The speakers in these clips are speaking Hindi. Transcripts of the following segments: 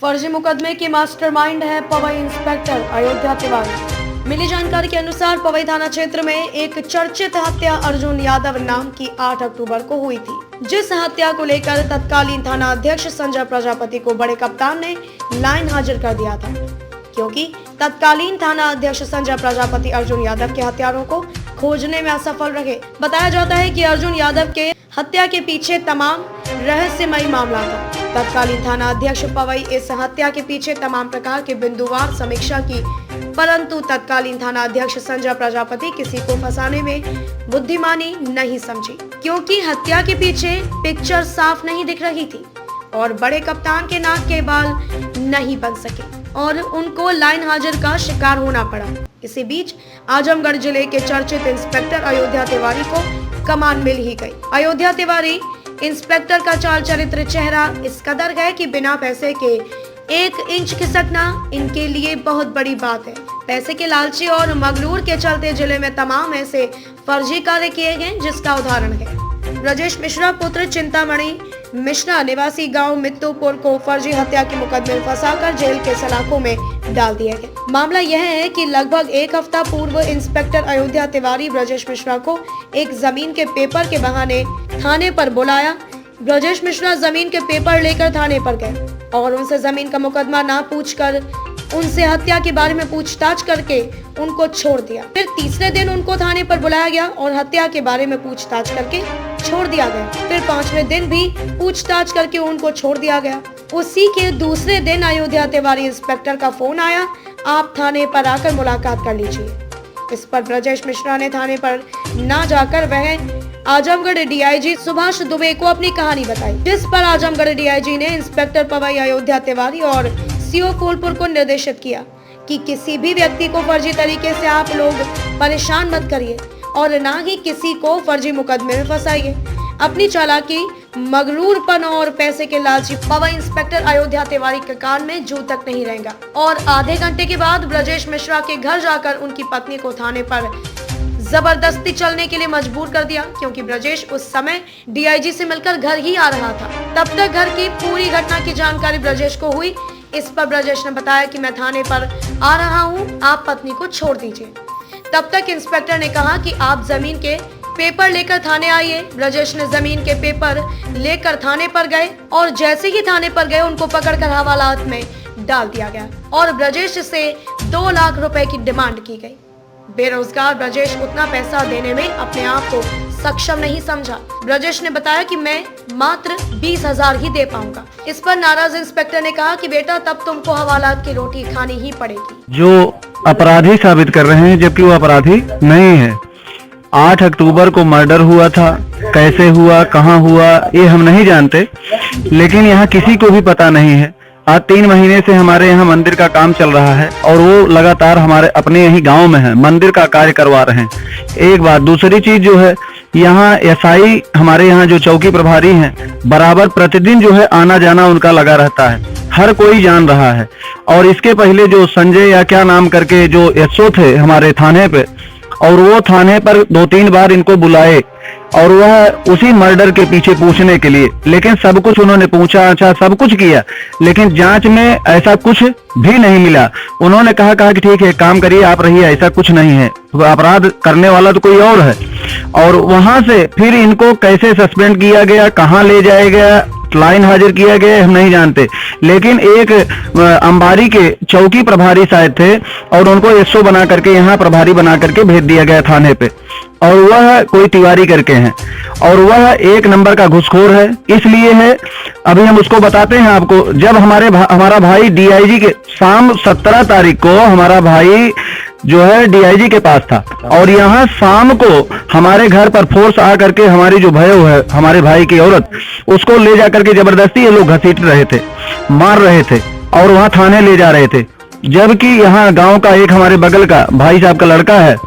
फर्जी मुकदमे के मास्टरमाइंड है पवई इंस्पेक्टर अयोध्या तिवारी। मिली जानकारी के अनुसार पवई थाना क्षेत्र में एक चर्चित हत्या अर्जुन यादव नाम की 8 अक्टूबर को हुई थी, जिस हत्या को लेकर तत्कालीन थाना अध्यक्ष संजय प्रजापति को बड़े कप्तान ने लाइन हाजिर कर दिया था, क्योंकि तत्कालीन थाना अध्यक्ष संजय प्रजापति अर्जुन यादव के हत्यारों को खोजने में असफल रहे। बताया जाता है कि अर्जुन यादव के हत्या के पीछे तमाम रहस्यमयी मामला था। तत्कालीन थाना अध्यक्ष पवई इस हत्या के पीछे तमाम प्रकार के बिंदुवार समीक्षा की, परंतु तत्कालीन थाना अध्यक्ष संजय प्रजापति किसी को फंसाने में बुद्धिमानी नहीं समझी, क्योंकि हत्या के पीछे पिक्चर साफ नहीं दिख रही थी और बड़े कप्तान के नाक के बाल नहीं बन सके और उनको लाइन हाजिर का शिकार होना पड़ा। इसी बीच आजमगढ़ जिले के चर्चित इंस्पेक्टर अयोध्या तिवारी को कमान मिल ही गई। अयोध्या तिवारी इंस्पेक्टर का चाल चरित्र चेहरा इस कदर है कि बिना पैसे के 1 इंच खिसकना इनके लिए बहुत बड़ी बात है। पैसे के लालची और मगरूर के चलते जिले में तमाम ऐसे फर्जी कार्य किए गए, जिसका उदाहरण है ब्रजेश मिश्रा पुत्र चिंतामणि मिश्रा निवासी गांव मित्तुपुर को फर्जी हत्या के मुकदमे में फंसाकर जेल के सलाखों में डाल दिया गया। मामला यह है कि लगभग 1 हफ्ता पूर्व इंस्पेक्टर अयोध्या तिवारी ब्रजेश मिश्रा को एक जमीन के पेपर के बहाने थाने पर बुलाया। ब्रजेश मिश्रा जमीन के पेपर लेकर थाने पर गए और उनसे जमीन का मुकदमा ना पूछकर उनसे हत्या के बारे में पूछताछ करके उनको छोड़ दिया। फिर तीसरे दिन उनको थाने पर बुलाया गया और हत्या के बारे में पूछताछ करके छोड़ दिया गया। फिर 5वें दिन भी पूछताछ करके उनको छोड़ दिया गया। उसी के दूसरे दिन अयोध्या तिवारी इंस्पेक्टर का फोन आया, आप थाने पर आकर मुलाकात कर लीजिए। इस पर ब्रजेश मिश्रा ने थाने पर ना जाकर वह आजमगढ़ डीआईजी सुभाष दुबे को अपनी कहानी बताई, जिस पर आजमगढ़ डीआईजी ने इंस्पेक्टर पवई अयोध्या तिवारी और सीओ फूलपुर को निर्देशित किया कि किसी भी व्यक्ति को फर्जी तरीके से आप लोग परेशान मत करिए और ना ही किसी को फर्जी मुकदमे में फंसाइए। अपनी चालाकी, मगरूरपन और पैसे के लालची पवई इंस्पेक्टर अयोध्या तिवारी के कान में जू तक नहीं रहेगा। और आधे घंटे के बाद ब्रजेश मिश्रा के घर जाकर उनकी पत्नी को थाने पर जबरदस्ती चलने के लिए मजबूर कर दिया, क्योंकि ब्रजेश उस समय डीआईजी से मिलकर घर ही आ रहा था। तब तक घर की पूरी घटना की जानकारी ब्रजेश को हुई। इस पर ब्रजेश ने बताया कि मैं थाने पर आ रहा हूं, आप पत्नी को छोड़ दीजिए। तब तक इंस्पेक्टर ने कहा कि आप जमीन के पेपर लेकर थाने आइए। ब्रजेश ने जमीन के पेपर लेकर थाने पर गए और जैसे ही थाने पर गए उनको पकड़कर हवालात में डाल दिया गया और ब्रजेश से 2 लाख रुपए की डिमांड की गई। बेरोजगार ब्रजेश उतना पैसा देने में अपने आप को सक्षम नहीं समझा। ब्रजेश ने बताया कि मैं मात्र 20,000 ही दे पाऊंगा। इस पर नाराज इंस्पेक्टर ने कहा कि बेटा तब तुमको हवालात की रोटी खानी ही पड़ेगी। जो अपराधी साबित कर रहे हैं, जबकि वो अपराधी नहीं है। 8 अक्टूबर को मर्डर हुआ था, कैसे हुआ, कहाँ हुआ, ये हम नहीं जानते, लेकिन यहाँ किसी को भी पता नहीं है। आज 3 महीने से हमारे यहाँ मंदिर का काम चल रहा है और वो लगातार हमारे अपने यही गांव में है, मंदिर का कार्य करवा रहे हैं। एक बात। दूसरी चीज जो है, यहाँ एसआई हमारे यहाँ जो चौकी प्रभारी हैं, बराबर प्रतिदिन जो है आना जाना उनका लगा रहता है, हर कोई जान रहा है। और इसके पहले जो संजय या क्या नाम करके जो एसओ थे हमारे थाने पे, और वो थाने पर 2-3 बार इनको बुलाए और वह उसी मर्डर के पीछे पूछने के लिए, लेकिन सब कुछ उन्होंने पूछा, अच्छा सब कुछ किया, लेकिन जांच में ऐसा कुछ भी नहीं मिला। उन्होंने कहा कि ठीक है काम करिए, आप रहिए, ऐसा कुछ नहीं है, अपराध करने वाला तो कोई और है। और वहां से फिर इनको कैसे सस्पेंड किया गया, कहाँ ले जाया गया, लाइन हाजिर किया गया, हम नहीं जानते। लेकिन एक अंबारी के चौकी प्रभारी शायद थे और उनको एसओ बना करके यहाँ प्रभारी बना करके भेज दिया गया थाने पे, और वह कोई तिवारी करके हैं और वह 1 नंबर का घुसखोर है। इसलिए है, अभी हम उसको बताते हैं आपको। जब हमारा भाई डीआईजी के शाम 17 तारीख को हमारा भाई जो है डीआईजी के पास था और यहाँ शाम को हमारे घर पर फोर्स आ करके हमारी जो भयो है हमारे भाई की औरत, उसको ले जा करके जबरदस्ती ये लोग घसीट रहे थे, मार रहे थे और वहां थाने ले जा रहे थे। जबकि यहाँ गांव का एक हमारे बगल का भाई साहब का लड़का है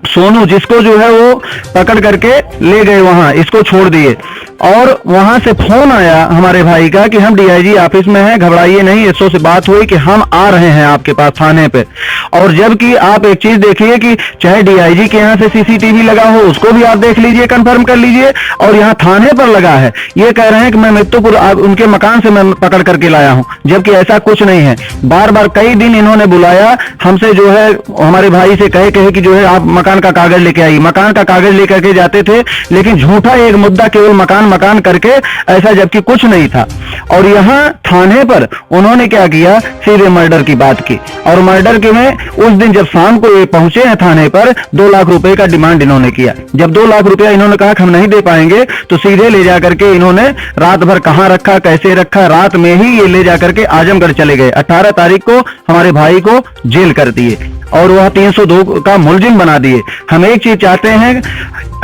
सोनू, जिसको जो है वो पकड़ करके ले गए, वहां इसको छोड़ दिए। और वहां से फोन आया हमारे भाई का कि हम डीआईजी ऑफिस में हैं, घबराइए नहीं, एसओ से बात हुई कि हम आ रहे हैं आपके पास थाने पे। और जबकि आप एक चीज देखिए कि चाहे डीआईजी के यहाँ से सीसीटीवी लगा हो उसको भी आप देख लीजिए, कंफर्म कर लीजिए, और यहाँ थाने पर लगा है। ये कह रहे हैं कि मैं मृत्युपुर उनके मकान से मैं पकड़ करके लाया हूं, जबकि ऐसा कुछ नहीं है। बार बार कई दिन इन्होंने बुलाया हमसे, जो है हमारे भाई से कहे कि जो है आप मकान का कागज लेके आइए, मकान का कागज लेकर के जाते थे, लेकिन झूठा एक मुद्दा, केवल मकान करके, ऐसा जबकि कुछ नहीं था। और यहाँ थाने पर उन्होंने क्या किया, सीधे मर्डर की बात की। और मर्डर के में उस दिन जब शाम को ये पहुंचे हैं थाने पर, 2 लाख रुपए का डिमांड इन्होंने किया। जब 2 लाख रुपया इन्होंने कहा कि हम नहीं दे पाएंगे, तो सीधे ले जाकर के इन्होंने रात भर कहां रखा, कैसे रखा, रात में ही ये ले जाकर के आजमगढ़ चले गए। 18 तारीख को हमारे भाई को जेल कर दिए और वह 302 का मुलजिम बना दिए। हम एक चीज चाहते हैं,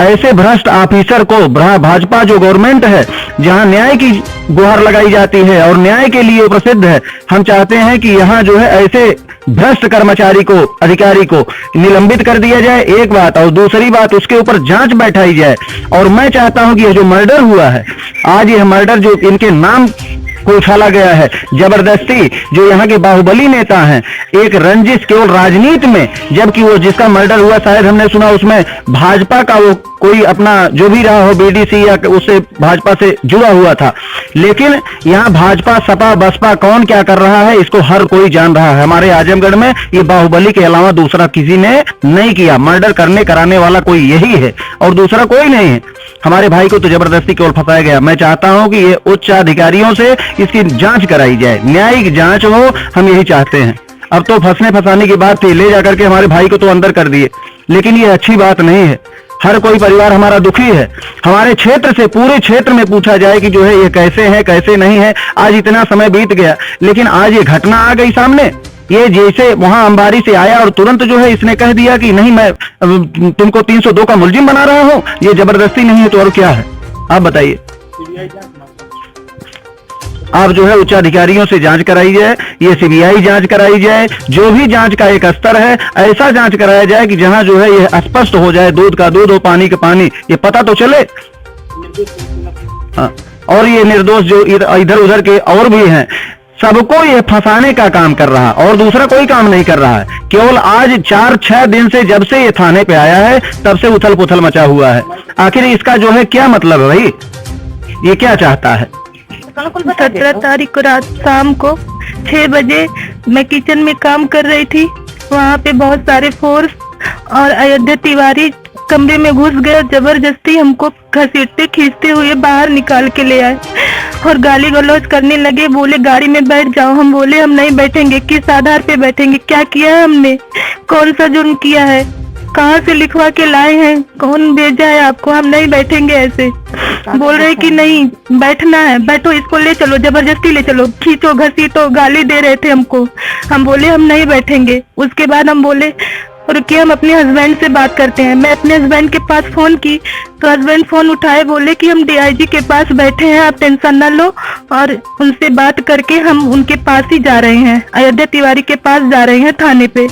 ऐसे भ्रष्ट ऑफिसर को, भाजपा जो गवर्नमेंट है जहां न्याय की गुहार लगाई जाती है और न्याय के लिए प्रसिद्ध है, हम चाहते हैं कि यहाँ जो है ऐसे भ्रष्ट कर्मचारी को, अधिकारी को निलंबित कर दिया जाए, एक बात। और दूसरी बात, उसके ऊपर जांच बैठाई जाए। और मैं चाहता हूं कि यह जो मर्डर हुआ है, आज यह मर्डर जो इनके नाम को उछाला गया है जबरदस्ती, जो यहाँ के बाहुबली नेता हैं, एक रंजिश केवल राजनीति में, जबकि वो जिसका मर्डर हुआ शायद हमने सुना उसमें भाजपा का वो कोई अपना जो भी रहा हो बीडीसी या उससे भाजपा से जुड़ा हुआ था। लेकिन यहाँ भाजपा, सपा, बसपा कौन क्या कर रहा है इसको हर कोई जान रहा है। हमारे आजमगढ़ में ये बाहुबली के अलावा दूसरा किसी ने नहीं किया। मर्डर कराने वाला कोई यही है और दूसरा कोई नहीं है। हमारे भाई को तो जबरदस्ती केवल फंसाया गया। मैं चाहता हूं कि ये उच्च अधिकारियों से इसकी जांच कराई जाए, न्यायिक जांच हो, हम यही चाहते हैं। अब तो फंसाने की बात थी, ले जाकर के हमारे भाई को तो अंदर कर दिए, लेकिन ये अच्छी बात नहीं है। हर कोई परिवार हमारा दुखी है। हमारे क्षेत्र से, पूरे क्षेत्र में पूछा जाए कि जो है ये कैसे है, कैसे नहीं है। आज इतना समय बीत गया, लेकिन आज ये घटना आ गई सामने। ये जैसे वहां अंबारी से आया और तुरंत जो है इसने कह दिया कि नहीं, मैं तुमको 302 का मुलजिम बना रहा हूं। ये जबरदस्ती नहीं है तो और क्या है, आप बताइए। आप जो है उच्च अधिकारियों से जांच कराई जाए, ये सीबीआई जांच कराई जाए, जो भी जांच का एक स्तर है, ऐसा जांच कराया जाए कि जहां जो है ये स्पष्ट हो जाए, दूध का दूध और पानी का पानी, ये पता तो चले। और ये निर्दोष जो इधर उधर के और भी हैं, सबको ये फंसाने का काम कर रहा और दूसरा कोई काम नहीं कर रहा है। केवल आज 4-6 दिन से, जब से ये थाने पे आया है, तब से उथल पुथल मचा हुआ है। आखिर इसका जो है क्या मतलब है भाई, ये क्या चाहता है। 17 तारीख को रात शाम को 6 बजे मैं किचन में काम कर रही थी। वहाँ पे बहुत सारे फोर्स और अयोध्या तिवारी कमरे में घुस गए, जबरदस्ती हमको घसीटते खींचते हुए बाहर निकाल के ले आए और गाली गलौज करने लगे। बोले गाड़ी में बैठ जाओ। हम बोले हम नहीं बैठेंगे। किस आधार पे बैठेंगे, क्या किया है हमने, कौन सा जुर्म किया है, कहाँ से लिखवा के लाए हैं, कौन भेजा है आपको, हम नहीं बैठेंगे। ऐसे बोल रहे कि नहीं बैठना है, बैठो, इसको ले चलो, जबरदस्ती ले चलो, खींचो, घसीटो, गाली दे रहे थे हमको। हम बोले हम नहीं बैठेंगे। उसके बाद हम बोले रुकिए, हम अपने हस्बैंड से बात करते हैं। मैं अपने हस्बैंड के पास फोन की तो हस्बैंड फोन उठाए, बोले कि हम डीआईजी के पास बैठे हैं, आप टेंशन ना लो, और उनसे बात करके हम उनके पास ही जा रहे हैं, अयोध्या तिवारी के पास जा रहे हैं थाने पे।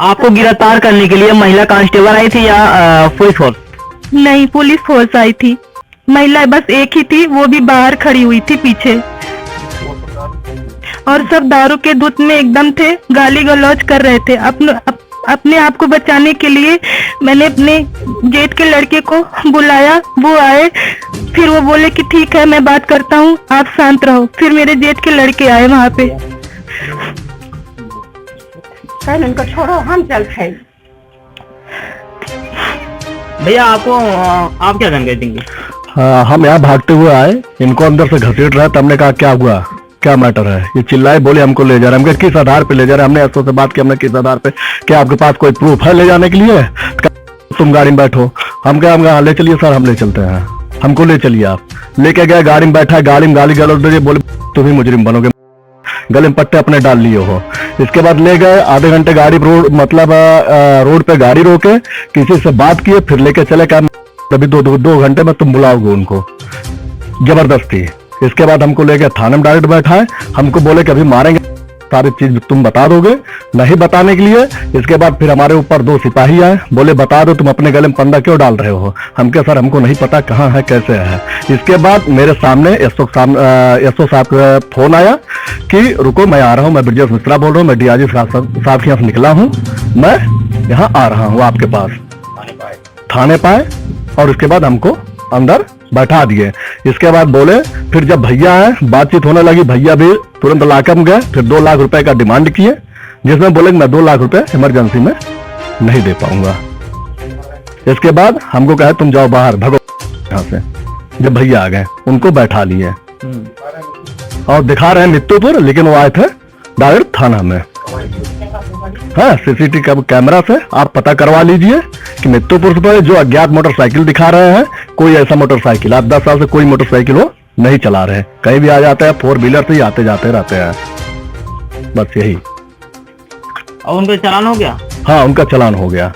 आपको गिरफ्तार करने के लिए महिला कांस्टेबल आई थी या पुलिस फोर्स? नहीं, पुलिस फोर्स आई थी। महिला बस एक ही थी, वो भी बाहर खड़ी हुई थी पीछे, और सब दारू के धुत में एकदम थे, गाली गलौज कर रहे थे। अपने आप को बचाने के लिए मैंने अपने जेठ के लड़के को बुलाया, वो आए, फिर वो बोले कि ठीक है मैं बात करता हूँ, आप शांत रहो। फिर मेरे जेठ के लड़के आए वहाँ पे। उनको छोड़ो, हम चलते। भैया आपको आप क्या जानकारी देंगे? हाँ, हम यहाँ भागते हुए आए, इनको अंदर से घसीट रहा था। हमने कहा क्या हुआ, क्या मैटर है। ये चिल्लाए, बोले हमको ले जा रहे हैं। हमने किस आधार पे ले जा रहे हैं। हमने एसओ से बात की, हमने किस आधार पे, क्या आपके पास कोई प्रूफ है ले जाने के लिए, तुम गाड़ी में बैठो। हम कहा ले चलिए सर, हम ले चलते हैं, हमको ले चलिए। आप लेके गए, गाड़ी में बैठा, गाड़ी में गाली गलौज दे, बोले तुम ही मुजरिम बनोगे, गले में पट्टे अपने डाल लिए हो। इसके बाद ले गए, आधे घंटे गाड़ी रोड पे गाड़ी रोके, किसी से बात किए, फिर लेके चले। क्या अभी 2 घंटे में तुम बुलाओगे उनको, जबरदस्ती। इसके बाद हमको लेके थाने में डायरेक्ट बैठाए, हमको बोले कि अभी मारेंगे, सारी चीज तुम बता दोगे। नहीं बताने के लिए इसके बाद फिर हमारे ऊपर 2 सिपाही आए, बोले बता दो तुम अपने गले में फंदा क्यों डाल रहे हो। हम कहे सर हमको नहीं पता कहाँ है कैसे है। इसके बाद मेरे सामने एसओ साहब का फोन आया कि रुको मैं आ रहा हूँ, मैं ब्रजेश मिश्रा बोल रहा हूँ, मैं डीआईजी साहब के यहाँ से निकला हूँ, मैं यहाँ आ रहा हूँ आपके पास। थाने पाए और उसके बाद हमको अंदर बैठा दिए। इसके बाद बोले फिर जब भैया आए बातचीत होने लगी, भैया भी तुरंत लाकअप गए, फिर 2 लाख रुपए का डिमांड किए, जिसमें बोले कि मैं 2 लाख रुपए इमरजेंसी में नहीं दे पाऊंगा। इसके बाद हमको कहे तुम जाओ बाहर भगो यहाँ से। जब भैया आ गए उनको बैठा लिए और दिखा रहे हैं मित्तुपुर, लेकिन वो आए थे डायरेक्ट थाना में। हाँ, सीसीटीवी कैमरा से आप पता करवा लीजिए कि मित्तुपुर पर जो अज्ञात मोटरसाइकिल दिखा रहे हैं, कोई ऐसा मोटरसाइकिल आप 10 साल से कोई मोटरसाइकिल वो नहीं चला रहे, कहीं भी आ जाते हैं 4 व्हीलर से ही आते जाते रहते हैं, बस यही। और उनका चालान हो गया? हाँ, उनका चालान हो गया।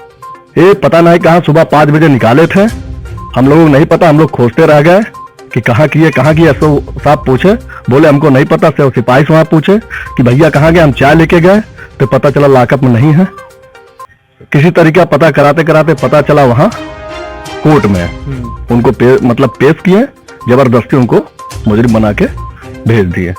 ये पता नहीं कहाँ सुबह 5 बजे निकाले थे, हम लोगों को नहीं पता, हम लोग खोजते रह गए कि कहाँ किए। एसओ साहब पूछे, बोले हमको नहीं पता। सिपाही से वहां पूछे कि भैया कहाँ गए, हम चाय लेके गए तो पता चला लॉकअप में नहीं है। किसी तरीका पता कराते कराते पता चला वहां कोर्ट में उनको मतलब पेश किए, जबरदस्ती उनको मुजरिम बना के भेज दिए।